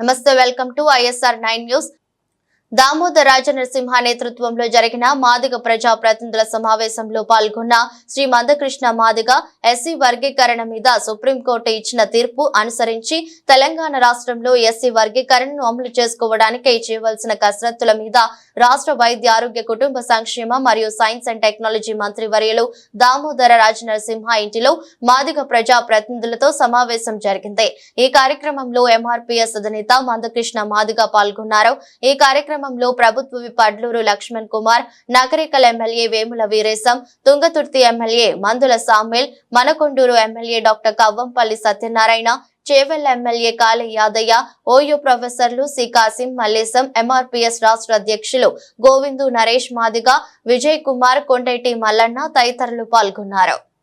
నమస్తే, welcome to ISR 9 news. Damodara Rajanarasimha నేతృత్వంలో జరిగిన మాదిగ ప్రజా ప్రతినిధుల సమావేశంలో పాల్గొన్న శ్రీ మందకృష్ణ మాదిగ ఎస్సీ వర్గీకరణ మీద సుప్రీంకోర్టు ఇచ్చిన తీర్పు అనుసరించి తెలంగాణ రాష్ట్రంలో ఎస్సీ వర్గీకరణను అమలు చేసుకోవడానికి చేయవలసిన కసరత్తుల మీద రాష్ట్ర వైద్య ఆరోగ్య కుటుంబ సంక్షేమ మరియు సైన్స్ అండ్ టెక్నాలజీ మంత్రి వర్యులు దామోదర రాజనరసింహ ఇంటిలో మాదిగ ప్రజా ప్రతినిధులతో సమావేశం జరిగింది. ఈ కార్యక్రమంలో MRPS అధినేత మందకృష్ణ మాదిగ పాల్గొన్నారు. ఈ కార్యక్రమంలో ప్రభుత్వ whip Adluru Laxman Kumar, Nakrekal MLA Vemula Veeresham, Thungathurthi MLA Mandula Samuel, Manakondur MLA doctor Kavvampally Satyanarayana, Chevella MLA Kale Yadaiah, OU ప్రొఫెసర్లు సి కాసిం, మల్లేశం, MRPS రాష్ట్ర అధ్యక్షులు గోవిందు, నరేష్ మాదిగ, విజయ్ కుమార్, కొండేటి మల్లన్న తదితరులు పాల్గొన్నారు.